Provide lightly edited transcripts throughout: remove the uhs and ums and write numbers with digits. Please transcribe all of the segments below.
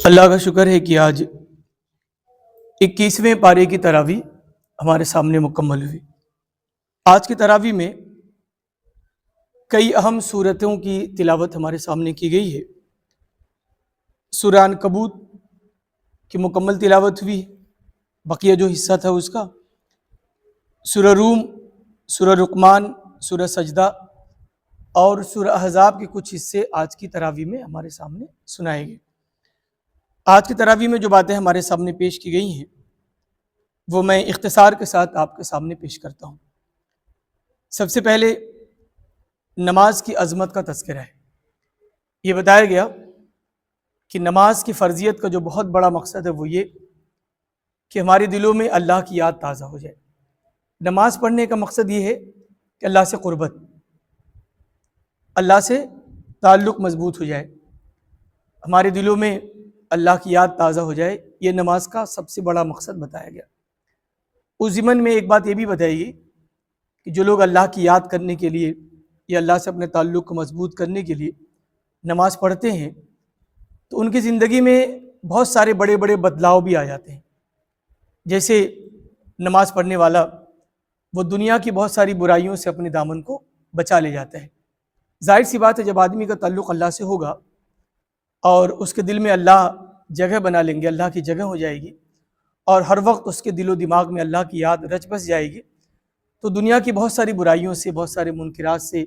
اللہ کا شکر ہے کہ آج 21ویں پارے کی تراویح ہمارے سامنے مکمل ہوئی۔ آج کی تراویح میں کئی اہم سورتوں کی تلاوت ہمارے سامنے کی گئی ہے۔ سورہ عنکبوت کی مکمل تلاوت ہوئی، بقیہ جو حصہ تھا اس کا، سورہ روم، سورہ لقمان، سورہ سجدہ اور سورہ احزاب کے کچھ حصے آج کی تراویح میں ہمارے سامنے سنائے گئے۔ آج کی تراویح میں جو باتیں ہمارے سامنے پیش کی گئی ہیں وہ میں اختصار کے ساتھ آپ کے سامنے پیش کرتا ہوں۔ سب سے پہلے نماز کی عظمت کا تذکرہ ہے۔ یہ بتایا گیا کہ نماز کی فرضیت کا جو بہت بڑا مقصد ہے وہ یہ کہ ہمارے دلوں میں اللہ کی یاد تازہ ہو جائے۔ نماز پڑھنے کا مقصد یہ ہے کہ اللہ سے قربت، اللہ سے تعلق مضبوط ہو جائے، ہمارے دلوں میں اللہ کی یاد تازہ ہو جائے۔ یہ نماز کا سب سے بڑا مقصد بتایا گیا۔ اس ضمن میں ایک بات یہ بھی بتائی گئی کہ جو لوگ اللہ کی یاد کرنے کے لیے یا اللہ سے اپنے تعلق کو مضبوط کرنے کے لیے نماز پڑھتے ہیں تو ان کی زندگی میں بہت سارے بڑے بڑے بدلاؤ بھی آ جاتے ہیں۔ جیسے نماز پڑھنے والا وہ دنیا کی بہت ساری برائیوں سے اپنے دامن کو بچا لے جاتا ہے۔ ظاہر سی بات ہے، جب آدمی کا تعلق اللہ سے ہوگا اور اس کے دل میں اللہ جگہ بنا لیں گے، اللہ کی جگہ ہو جائے گی اور ہر وقت اس کے دل و دماغ میں اللہ کی یاد رچ بس جائے گی، تو دنیا کی بہت ساری برائیوں سے، بہت سارے منکرات سے،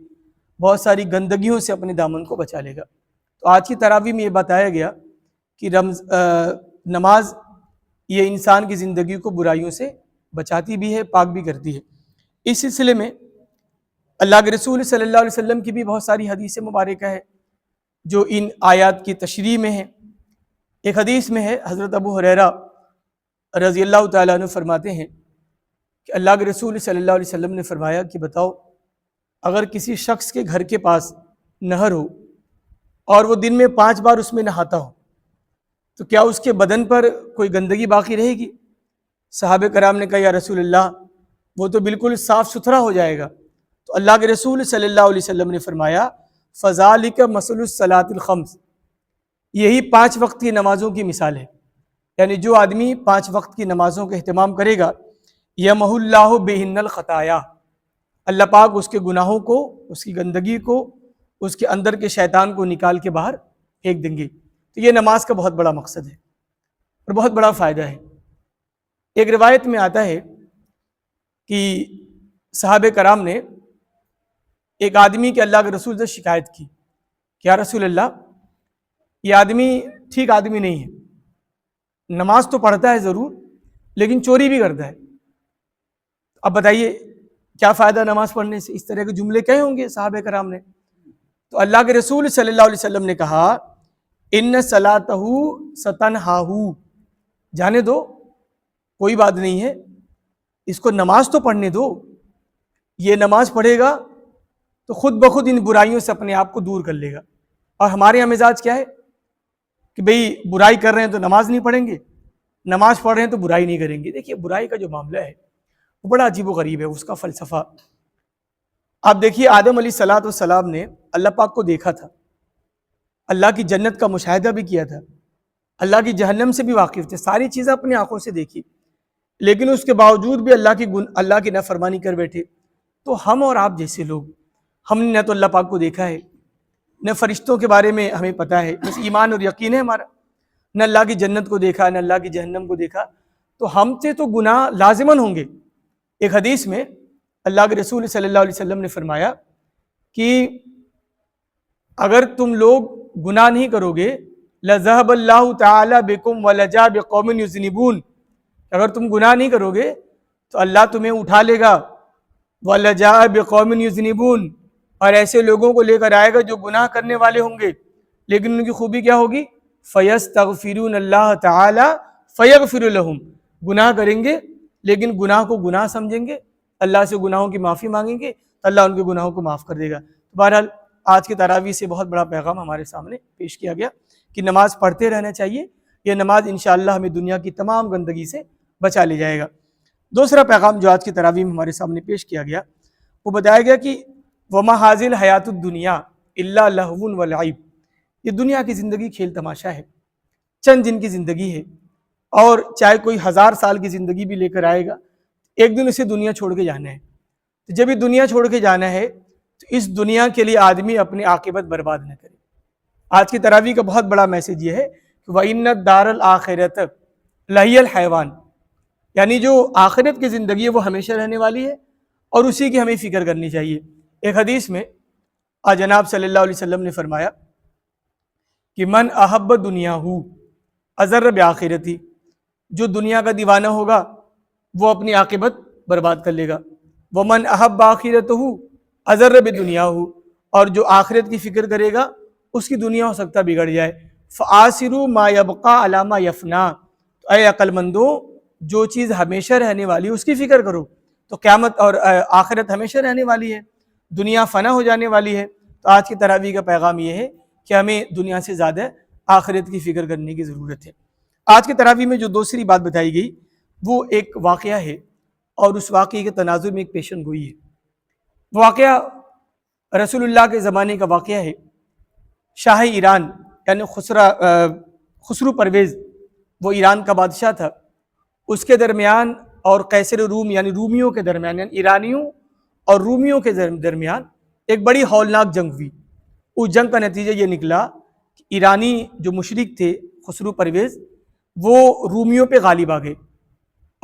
بہت ساری گندگیوں سے اپنے دامن کو بچا لے گا۔ تو آج کی تراویح میں یہ بتایا گیا کہ نماز یہ انسان کی زندگی کو برائیوں سے بچاتی بھی ہے، پاک بھی کرتی ہے۔ اس سلسلے میں اللہ کے رسول صلی اللہ علیہ وسلم کی بھی بہت ساری حدیث مبارکہ ہے جو ان آیات کی تشریح میں ہیں۔ ایک حدیث میں ہے، حضرت ابو ہریرہ رضی اللہ تعالیٰ عنہ فرماتے ہیں کہ اللہ کے رسول صلی اللہ علیہ وسلم نے فرمایا کہ بتاؤ، اگر کسی شخص کے گھر کے پاس نہر ہو اور وہ دن میں 5 بار اس میں نہاتا ہو تو کیا اس کے بدن پر کوئی گندگی باقی رہے گی؟ صحابہ کرام نے کہا یا رسول اللہ، وہ تو بالکل صاف ستھرا ہو جائے گا۔ تو اللہ کے رسول صلی اللہ علیہ وسلم نے فرمایا فذالک مثل الصلاۃ الخمس، یہی 5 وقت کی نمازوں کی مثال ہے۔ یعنی جو آدمی 5 وقت کی نمازوں کا اہتمام کرے گا، یمح اللہ بہن الخطایا، اللہ پاک اس کے گناہوں کو، اس کی گندگی کو، اس کے اندر کے شیطان کو نکال کے باہر پھینک دیں گے۔ تو یہ نماز کا بہت بڑا مقصد ہے اور بہت بڑا فائدہ ہے۔ ایک روایت میں آتا ہے کہ صحابہ کرام نے ایک آدمی کے اللہ کے رسول سے شکایت کی کہ یا رسول اللہ، یہ آدمی ٹھیک آدمی نہیں ہے، نماز تو پڑھتا ہے ضرور لیکن چوری بھی کرتا ہے، اب بتائیے کیا فائدہ نماز پڑھنے سے؟ اس طرح کے جملے کہے ہوں گے صحابہ کرام نے۔ تو اللہ کے رسول صلی اللہ علیہ وسلم نے کہا ان صلاتہ ستنہاہ، جانے دو، کوئی بات نہیں ہے، اس کو نماز تو پڑھنے دو، یہ نماز پڑھے گا تو خود بخود ان برائیوں سے اپنے آپ کو دور کر لے گا۔ اور ہمارے یہاں مزاج کیا ہے کہ بھئی برائی کر رہے ہیں تو نماز نہیں پڑھیں گے، نماز پڑھ رہے ہیں تو برائی نہیں کریں گے۔ دیکھیے برائی کا جو معاملہ ہے وہ بڑا عجیب و غریب ہے، اس کا فلسفہ۔ آپ دیکھیے آدم علیہ السلام نے اللہ پاک کو دیکھا تھا، اللہ کی جنت کا مشاہدہ بھی کیا تھا، اللہ کی جہنم سے بھی واقف تھے، ساری چیزیں اپنی آنکھوں سے دیکھی، لیکن اس کے باوجود بھی اللہ کی نافرمانی کر بیٹھے۔ تو ہم اور آپ جیسے لوگ، ہم نے نہ تو اللہ پاک کو دیکھا ہے، نہ فرشتوں کے بارے میں ہمیں پتہ ہے، بس ایمان اور یقین ہے ہمارا، نہ اللہ کی جنت کو دیکھا، نہ اللہ کی جہنم کو دیکھا، تو ہم سے تو گناہ لازماً ہوں گے۔ ایک حدیث میں اللہ کے رسول صلی اللہ علیہ وسلم نے فرمایا کہ اگر تم لوگ گناہ نہیں کرو گے لذهب اللہ تعالی بکم ولجا بقوم یذنبون، اگر تم گناہ نہیں کرو گے تو اللہ تمہیں اٹھا لے گا، ولجا بقوم یذنبون، اور ایسے لوگوں کو لے کر آئے گا جو گناہ کرنے والے ہوں گے، لیکن ان کی خوبی کیا ہوگی؟ فیستغفرون اللہ تعالی فیغفر لہم، گناہ کریں گے لیکن گناہ کو گناہ سمجھیں گے، اللہ سے گناہوں کی معافی مانگیں گے تو اللہ ان کے گناہوں کو معاف کر دے گا۔ بہرحال آج کی تراویح سے بہت بڑا پیغام ہمارے سامنے پیش کیا گیا کہ نماز پڑھتے رہنا چاہیے، یہ نماز انشاءاللہ ہمیں دنیا کی تمام گندگی سے بچا لے جائے گا۔ دوسرا پیغام جو آج کی تراویح میں ہمارے سامنے پیش کیا گیا وہ بتایا گیا کہ وَمَا هَٰذِهِ الْحَيَاةُ الدُّنْيَا إِلَّا لَهْوٌ وَلَعِبٌ، یہ دنیا کی زندگی کھیل تماشا ہے، چند دن کی زندگی ہے، اور چاہے کوئی 1000 سال کی زندگی بھی لے کر آئے گا، ایک دن اسے دنیا چھوڑ کے جانا ہے۔ تو جب یہ دنیا چھوڑ کے جانا ہے تو اس دنیا کے لیے آدمی اپنی عاقبت برباد نہ کرے۔ آج کی تراویح کا بہت بڑا میسج یہ ہے کہ وَإِنَّ الدَّارَ الْآخِرَةَ لَهِيَ الْحَيَوَانُ، یعنی جو آخرت کی زندگی ہے وہ ہمیشہ رہنے والی ہے، اور اسی کی ہمیں فکر کرنی چاہیے۔ ایک حدیث میں جناب صلی اللہ علیہ وسلم نے فرمایا کہ من احب دنیاہ اضر بآخرتی، جو دنیا کا دیوانہ ہوگا وہ اپنی عاقبت برباد کر لے گا۔ ومن احب آخرتہ اضر بدنیاہ، اور جو آخرت کی فکر کرے گا اس کی دنیا ہو سکتا بگڑ جائے۔ فآثروا ما یبقى علی ما یفنی، اے عقل مندو جو چیز ہمیشہ رہنے والی اس کی فکر کرو۔ تو قیامت اور آخرت ہمیشہ رہنے والی ہے، دنیا فنا ہو جانے والی ہے۔ تو آج کی تراویح کا پیغام یہ ہے کہ ہمیں دنیا سے زیادہ آخرت کی فکر کرنے کی ضرورت ہے۔ آج کی تراویح میں جو دوسری بات بتائی گئی وہ ایک واقعہ ہے، اور اس واقعے کے تناظر میں ایک پیشن گوئی ہے۔ وہ واقعہ رسول اللہ کے زمانے کا واقعہ ہے۔ شاہ ایران یعنی خسرو پرویز، وہ ایران کا بادشاہ تھا، اس کے درمیان اور قیصر روم یعنی رومیوں کے درمیان، یعنی ایرانیوں اور رومیوں کے درمیان ایک بڑی ہولناک جنگ ہوئی۔ اس جنگ کا نتیجہ یہ نکلا کہ ایرانی جو مشرک تھے خسرو پرویز، وہ رومیوں پہ غالب آ گئے،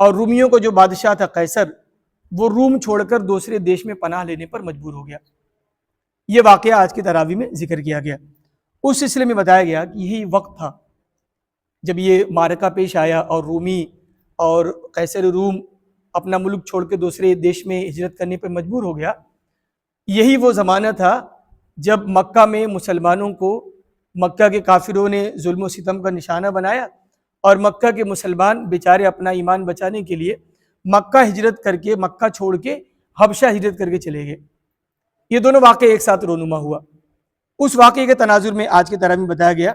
اور رومیوں کو جو بادشاہ تھا قیصر، وہ روم چھوڑ کر دوسرے دیش میں پناہ لینے پر مجبور ہو گیا۔ یہ واقعہ آج کی تراویح میں ذکر کیا گیا۔ اس سلسلے میں بتایا گیا کہ یہی وقت تھا جب یہ معرکہ پیش آیا اور رومی اور قیصر روم اپنا ملک چھوڑ کے دوسرے دیش میں ہجرت کرنے پر مجبور ہو گیا۔ یہی وہ زمانہ تھا جب مکہ میں مسلمانوں کو مکہ کے کافروں نے ظلم و ستم کا نشانہ بنایا، اور مکہ کے مسلمان بیچارے اپنا ایمان بچانے کے لیے مکہ ہجرت کر کے، مکہ چھوڑ کے حبشہ ہجرت کر کے چلے گئے۔ یہ دونوں واقعے ایک ساتھ رونما ہوا۔ اس واقعے کے تناظر میں آج کی تراویح میں بتایا گیا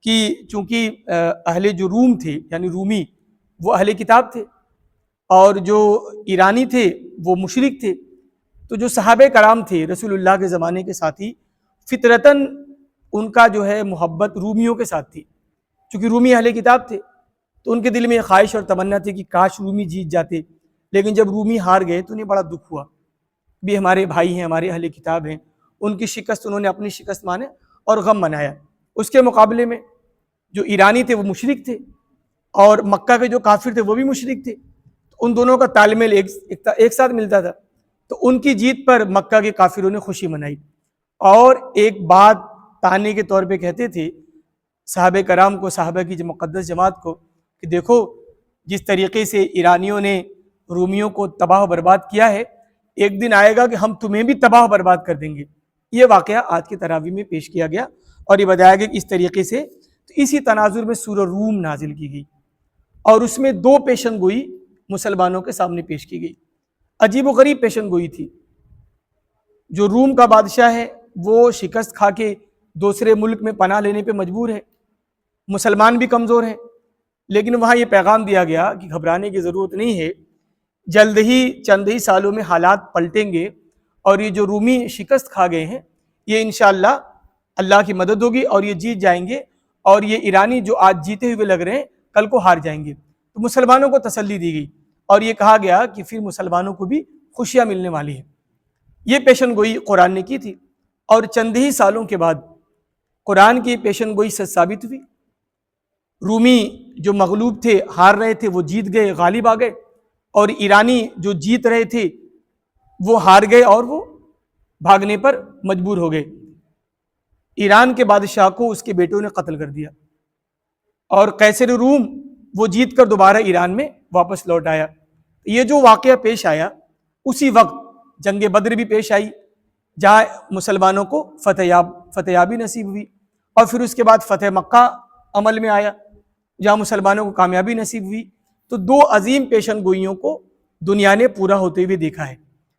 کہ چونکہ اہل جو روم تھے یعنی رومی وہ اہل کتاب تھے، اور جو ایرانی تھے وہ مشرک تھے، تو جو صحابہ کرام تھے رسول اللہ کے زمانے کے ساتھی، فطرتاً ان کا جو ہے محبت رومیوں کے ساتھ تھی۔ چونکہ رومی اہل کتاب تھے تو ان کے دل میں یہ خواہش اور تمنا تھی کہ کاش رومی جیت جاتے، لیکن جب رومی ہار گئے تو انہیں بڑا دکھ ہوا، بھی ہمارے بھائی ہیں، ہمارے اہل کتاب ہیں، ان کی شکست انہوں نے اپنی شکست مانے اور غم منایا۔ اس کے مقابلے میں جو ایرانی تھے وہ مشرک تھے، اور مکہ کے جو کافر تھے وہ بھی مشرک تھے، ان دونوں کا تال میل ایک ساتھ ملتا تھا۔ تو ان کی جیت پر مکہ کے کافروں نے خوشی منائی، اور ایک بات تانے کے طور پہ کہتے تھے صحابہ کرام کو، صحابہ کی جو مقدس جماعت کو، کہ دیکھو جس طریقے سے ایرانیوں نے رومیوں کو تباہ و برباد کیا ہے، ایک دن آئے گا کہ ہم تمہیں بھی تباہ و برباد کر دیں گے۔ یہ واقعہ آج کی تراویح میں پیش کیا گیا، اور یہ بتایا گیا کہ اس طریقے سے تو اسی تناظر میں سورہ روم نازل کی گئی، اور اس میں 2 پیشن گوئی مسلمانوں کے سامنے پیش کی گئی۔ عجیب و غریب پیشن گوئی تھی۔ جو روم کا بادشاہ ہے وہ شکست کھا کے دوسرے ملک میں پناہ لینے پہ مجبور ہے، مسلمان بھی کمزور ہیں، لیکن وہاں یہ پیغام دیا گیا کہ گھبرانے کی ضرورت نہیں ہے، جلد ہی چند ہی سالوں میں حالات پلٹیں گے، اور یہ جو رومی شکست کھا گئے ہیں یہ انشاءاللہ اللہ کی مدد ہوگی اور یہ جیت جائیں گے، اور یہ ایرانی جو آج جیتے ہوئے لگ رہے ہیں کل کو ہار جائیں گے۔ تو مسلمانوں کو تسلی دی گئی، اور یہ کہا گیا کہ پھر مسلمانوں کو بھی خوشیاں ملنے والی ہیں۔ یہ پیشن گوئی قرآن نے کی تھی، اور چند ہی سالوں کے بعد قرآن کی پیشن گوئی سچ ثابت ہوئی۔ رومی جو مغلوب تھے، ہار رہے تھے، وہ جیت گئے، غالب آ گئے، اور ایرانی جو جیت رہے تھے وہ ہار گئے اور وہ بھاگنے پر مجبور ہو گئے۔ ایران کے بادشاہ کو اس کے بیٹوں نے قتل کر دیا، اور قیصر روم وہ جیت کر دوبارہ ایران میں واپس لوٹ آیا۔ یہ جو واقعہ پیش آیا اسی وقت جنگ بدر بھی پیش آئی، جہاں مسلمانوں کو فتحیابی نصیب ہوئی، اور پھر اس کے بعد فتح مکہ عمل میں آیا جہاں مسلمانوں کو کامیابی نصیب ہوئی۔ تو 2 عظیم پیشن گوئیوں کو دنیا نے پورا ہوتے ہوئے دیکھا ہے۔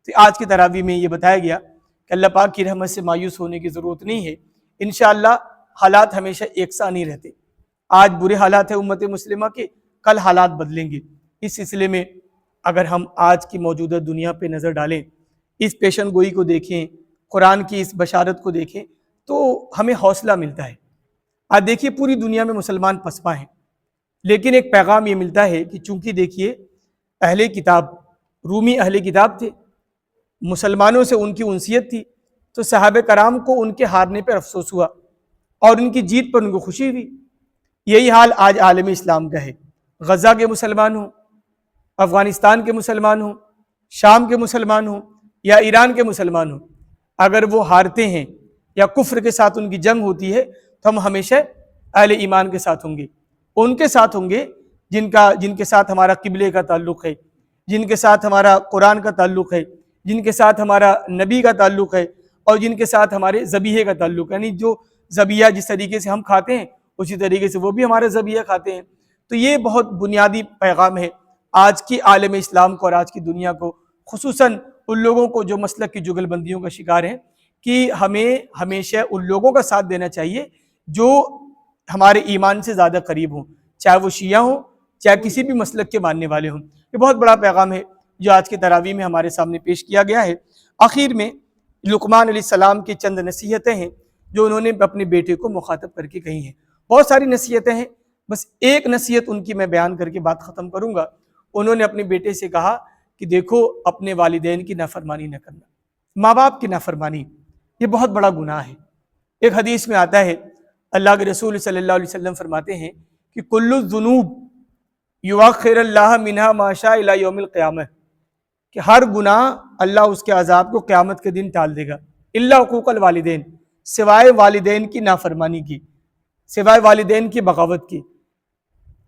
تو آج کی تراویح میں یہ بتایا گیا کہ اللہ پاک کی رحمت سے مایوس ہونے کی ضرورت نہیں ہے۔ انشاءاللہ حالات ہمیشہ یکساں نہیں رہتے، آج برے حالات ہیں امت مسلمہ کے، کل حالات بدلیں گے۔ اس سلسلے میں اگر ہم آج کی موجودہ دنیا پہ نظر ڈالیں، اس پیشن گوئی کو دیکھیں، قرآن کی اس بشارت کو دیکھیں، تو ہمیں حوصلہ ملتا ہے۔ آج دیکھیے پوری دنیا میں مسلمان پسپا ہیں، لیکن ایک پیغام یہ ملتا ہے کہ چونکہ دیکھیے اہل کتاب، رومی اہل کتاب تھے، مسلمانوں سے ان کی انسیت تھی، تو صحابہ کرام کو ان کے ہارنے پر افسوس ہوا اور ان کی جیت پر ان کو خوشی ہوئی۔ یہی حال آج عالم اسلام کا ہے، غزہ کے مسلمان ہوں، افغانستان کے مسلمان ہوں، شام کے مسلمان ہوں یا ایران کے مسلمان ہوں، اگر وہ ہارتے ہیں یا کفر کے ساتھ ان کی جنگ ہوتی ہے تو ہم ہمیشہ اہل ایمان کے ساتھ ہوں گے، ان کے ساتھ ہوں گے جن کے ساتھ ہمارا قبلے کا تعلق ہے، جن کے ساتھ ہمارا قرآن کا تعلق ہے، جن کے ساتھ ہمارا نبی کا تعلق ہے، اور جن کے ساتھ ہمارے ذبیحے کا تعلق ہے، یعنی جو ذبیحہ جس طریقے سے ہم کھاتے ہیں اسی طریقے سے وہ بھی ہمارے ذبیحہ کھاتے ہیں۔ تو یہ بہت بنیادی پیغام ہے آج کی عالم اسلام کو اور آج کی دنیا کو، خصوصاً ان لوگوں کو جو مسلک کی جگل بندیوں کا شکار ہیں، کہ ہمیں ہمیشہ ان لوگوں کا ساتھ دینا چاہیے جو ہمارے ایمان سے زیادہ قریب ہوں، چاہے وہ شیعہ ہوں، چاہے کسی بھی مسلک کے ماننے والے ہوں۔ یہ بہت بڑا پیغام ہے جو آج کی تراویح میں ہمارے سامنے پیش کیا گیا ہے۔ آخر میں لقمان علیہ السلام کی چند نصیحتیں ہیں جو انہوں نے اپنے بیٹے کو مخاطب کر کے کہی ہیں۔ بہت ساری نصیحتیں ہیں، بس ایک نصیحت ان کی میں بیان کر کے بات ختم کروں گا۔ انہوں نے اپنے بیٹے سے کہا کہ دیکھو اپنے والدین کی نافرمانی نہ کرنا، ماں باپ کی نافرمانی یہ بہت بڑا گناہ ہے۔ ایک حدیث میں آتا ہے، اللہ کے رسول صلی اللہ علیہ وسلم فرماتے ہیں کہ کل الذنوب یؤخر اللہ منہا ما شاء الی یوم القیامہ، کہ ہر گناہ اللہ اس کے عذاب کو قیامت کے دن ٹال دے گا، الا حقوق الوالدین، سوائے والدین کی نافرمانی کی، سوائے والدین کی بغاوت کی۔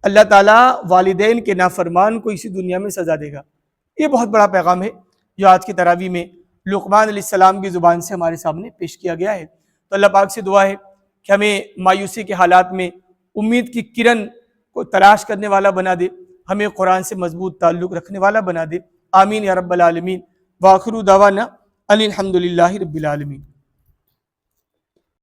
اللہ تعالیٰ والدین کے نافرمان کو اسی دنیا میں سزا دے گا۔ یہ بہت بڑا پیغام ہے جو آج کی تراویح میں لقمان علیہ السلام کی زبان سے ہمارے سامنے پیش کیا گیا ہے۔ تو اللہ پاک سے دعا ہے کہ ہمیں مایوسی کے حالات میں امید کی کرن کو تلاش کرنے والا بنا دے، ہمیں قرآن سے مضبوط تعلق رکھنے والا بنا دے۔ آمین یا رب العالمین۔ وآخر دعوانا ان الحمد للہ رب العالمین۔